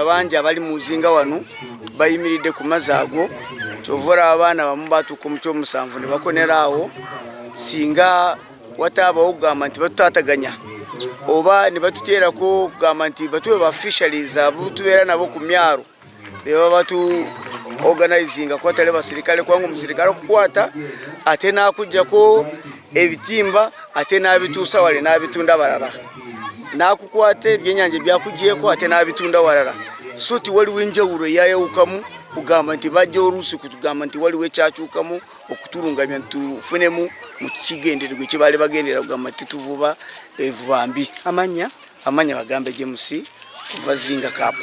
Abanja abali muzinga wano bayimiridde ku mazaago kyovora abaana bamu batuuka mu kyomusanvu ne bakoneraawo singa wataabawo kugamba nti batutataganya oba ne batuteerako kugamba nti batuwe ba fisheries abutubeera nabo ku myaro beba batu organizinga kwatale basirikale kwangu musirikale okukwata ate nakujjako ebitimba ate nabituusa wale nabitunda balala nakukwate ebyenyanja byakujjeko ate nabitunda walala suti waliwo enjawulo eyayawukamu kugamba nti bajja oluusi kutugamba nti waliwo ekyakyukamu okutulungamya tufunemu mu kigendererwa kyebaali bagendera kugamba nti tuvuba evuba mbi. Amanya bagambe James kuva Zinga Cup.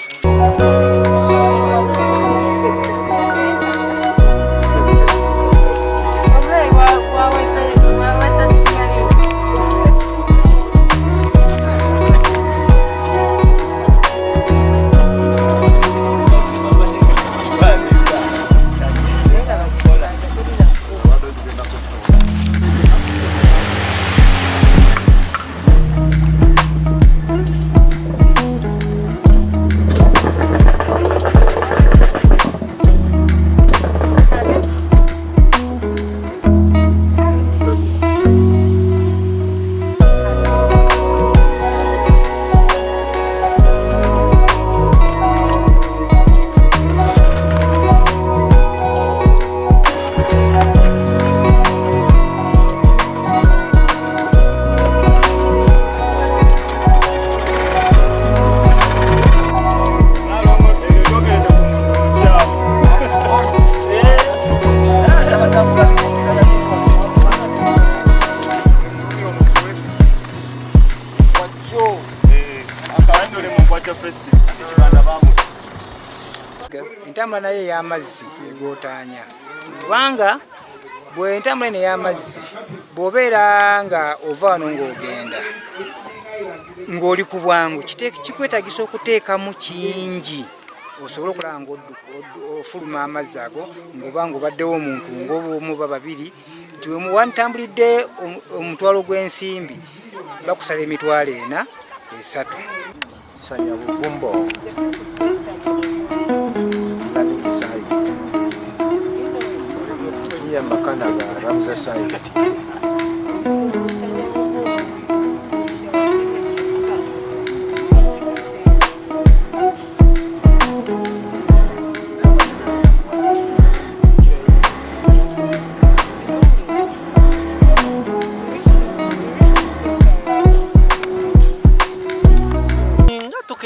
Entambula naye y'amazzi egotanya kubanga bwe entambula ne y'amazzi bw'obeera nga ova wano ng'ogenda ng'oli ku bwangu kikwetagisa okuteekamu kingi osobola okulaba ng'ofuluma amazzi ago ng'oba ng'obaddewo omuntu ng'omu ba babiri nti wantambulidde omutwalo gw'ensimbi bakusaba emitwalo 4-3. Sanya Buvumbo Sai Nia Makanaga Ramza Sai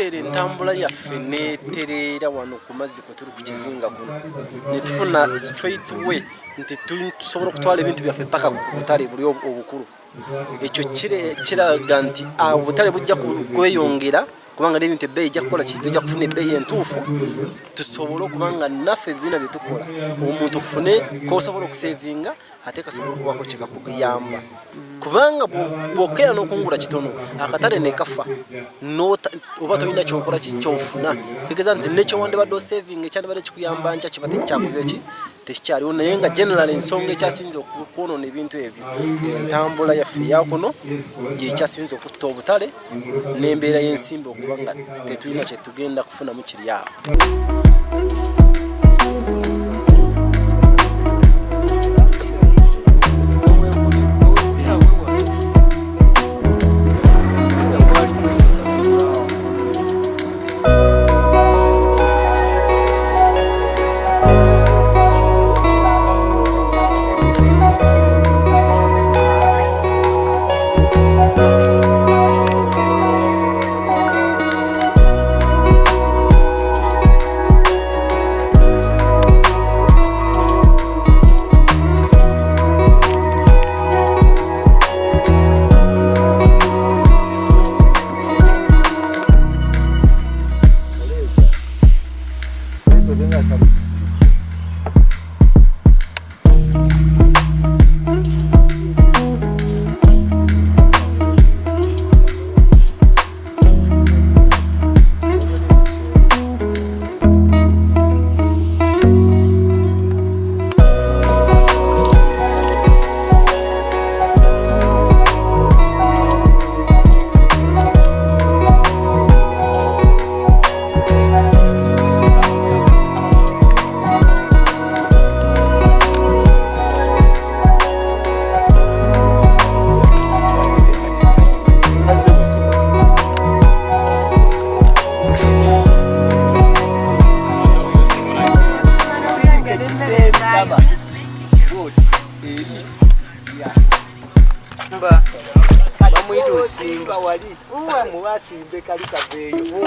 entambula yaffe neeterera wano ku mazzi kwe tuli ku kizinga kuno ne tufuna straight way nti tusobola okutwala ebintu byaffe paka ku butale buli obukulu ekyo kiraga nti obutale bujja kweyongera kubanga n'ebintu ebbeeyi ejja kukola tujja kufuna ebbeeyi entuufu tusobole okubanga naffe ebibiina bye tukola omuntu ofune kosobola okusevinga ate kasobola okubako kyekakuyamba kubanga bw'okeera n'okungula kitono akatale ne kafa oba tolina kyokola kyofuna kitegeeza nti nekyowandibadde osevinga ekyandibadde kikuyamba nkya kiba tekikyakoze ki tekikyaliwo naye nga general ensonga ekyasinze okwonoona ebintu ebyo entambula yaffe yakuno yekyasinze okutta obutale n'embeera y'ensimbi okuba nga tetulina kyetugenda kufunamu kiri awo. Simba wali uwe muwasimbe kali kabeyo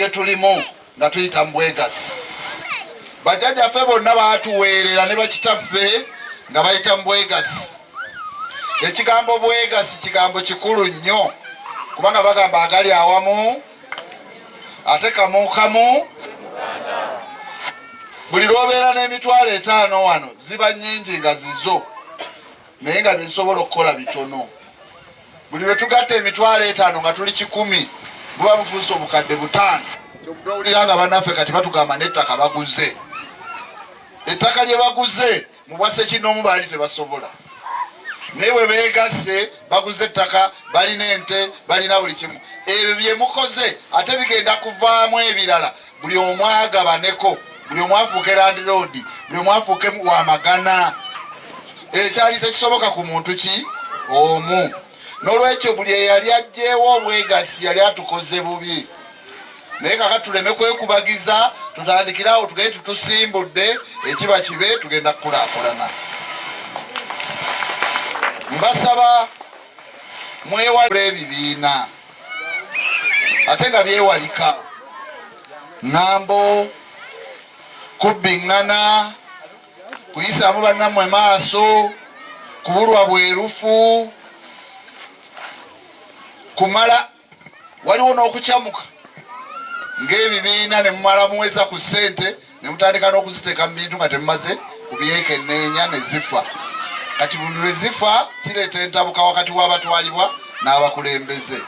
tulimu nga tuyita mbwegasi bajaja ffe bonna baatuweerera ne bakitaffe nga bayita mbwegasi. Ekigambo bwegasi kigambo kikulu nnyo kubanga bagamba agali awamu ate kamukamu. Buli lwobeera n'emitwalo 5 wano ziba nnyingi nga zizo naye nga bisobola okukola bitono. Buli lwe tugatta emitwalo 5 nga tuli 10 buba bufuuse obukadde 5. Kyovudde owulira nga bannaffe kati batugamba n'ettaka baguze. ettaka lye baguze mu bwa Ssekinomu baali tebasobola, naye bwe beegasse baguze ettaka, balina ente, balina buli kimu. Ebyo bye mukoze ate bigenda kuvaamu ebirala, buli omu agabaneko, buli omu afuuke landlord, buli omu afuuke wa magana. Ekyali tekisoboka ku muntu ki omu. N'olwekyo buli eyali ajjeewo obwegassi yali atukoze bubi. Naye kaka tuleme kwekubagiza, tutandikirawo tugende tutusimbudde, ekiba kibe tugenda kukulaakulana. Mbasaba mwewale ebibiina ate nga byewalika, ŋŋambo, kubbiŋŋana, kuyisaamu bannammwe maaso, kubulwa bwerufu, kumala. Waliwo n'okukyamuka ng'ebibiina ne mumala muweza ku ssente ne mutandika n'okuziteeka mu bintu nga temumaze kubyekenneenya ne zifa. Kati buli lwe zifa kireeta entabuka wakati w'abatwalibwa n'abakulembeze.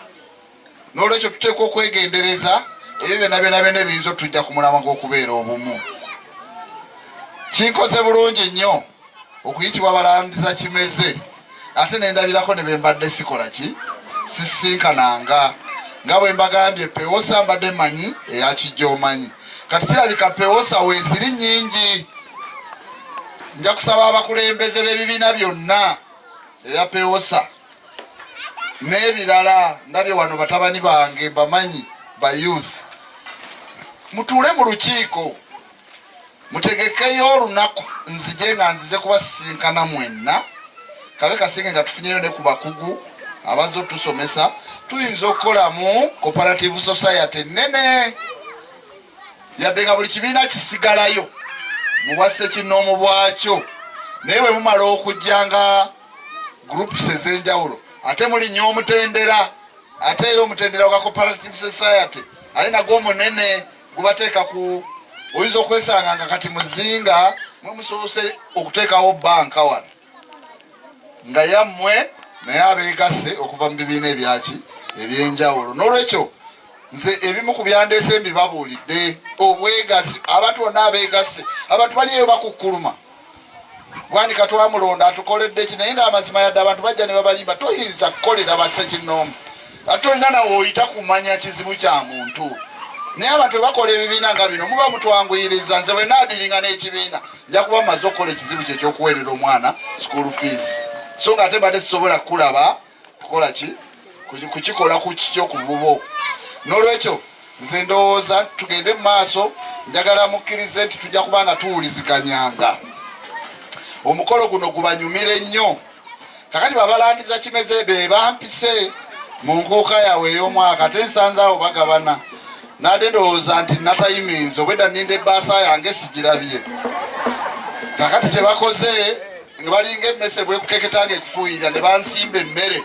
N'olwekyo tuteekwa okwegendereza ebyo byonna ebiyinza tujja ku mulamwa gw'okubeera obumu. Kinkoze bulungi nnyo okuyitibwa balandiza kimeze, ate nendabirako ne bembadde sikola ki sisinkananga. Nga bwe mbagambye pewosa mbadde manyi eyakijja omanyi. Kati kirabika pewosa weeziri nnyingi. Nja kusaba abakulembeze b'ebibiina byonna ebya pewosa n'ebirala, ndabye wano batabani bange bamanyi ba youth, mutuule mu lukiiko mutegekeyo olunaku nzije nga nzize kubasisinkana mwenna, kabe kasinge nga tufunyeyo ne ku bakugu abazze otusomesa, tuyinza okukola mu cooperative society nene, yadde nga buli kibiina kisigalayo mu bwa Ssekinomu bwakyo. Naye bwe mumala okujja nga groups ez'enjawulo, ate mulinnya omutendera, ate era omutendera gwa cooperative society ale nagwo omunene gubateeka ku, oyinza okwesanga nga kati muzinga mwe musoose okuteekawo banka wano nga yammwe naye abeegasse okuva mu bibiina ebyaki ebyenjawulo. N'olwekyo nze ebimu ku byandeese mbibabuulidde, obwegassi, abantu bonna abeegasse, abantu baliyo bakukkuluma. Bwanika twamulonda atukoledde ki, naye ng'amazima yadde abantu bajja ne babalimba, toyinza kukolera ba Ssekinomu. Ate olina nawe oyita kumanya kizibu kya muntu. Naye abantu bwe bakola ebibiina nga bino muba mutwanguyiriza. Nze bwe naadiringa n'ekibiina nja kuba mmaze okukola ekizibu kye ekyokuweerera omwana school fees, so nga ate mbadde sisobola kukulaba kukola ki kukikola ku kikyo ku bubo. N'olwekyo nze ndowooza tugende mu maaso, njagala mukkirize nti tujja kuba nga tuwuliziganyanga. Omukolo guno gubanyumire nnyo. Kakati babalandiza kimeze be bampise mu nkuuka yaabwe ey'omwaka, ate nsanze awo bagabana. Nadde ndowooza nti natayiminza obwedda nninda ebbaasa yange sigirabye. Kakati kye bakoze nga balinga emmese bwekukeketanga ekufuuyirira ne bansimba emmere,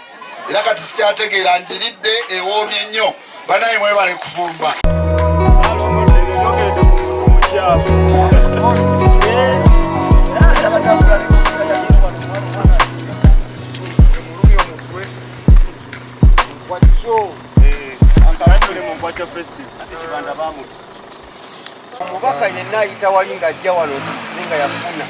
era kati sikyategeera njiridde ewoomye nnyo. Banaye mwebale kufumba. Omubaka yenna ayita wali ng'ajja wano kizinga yafuna.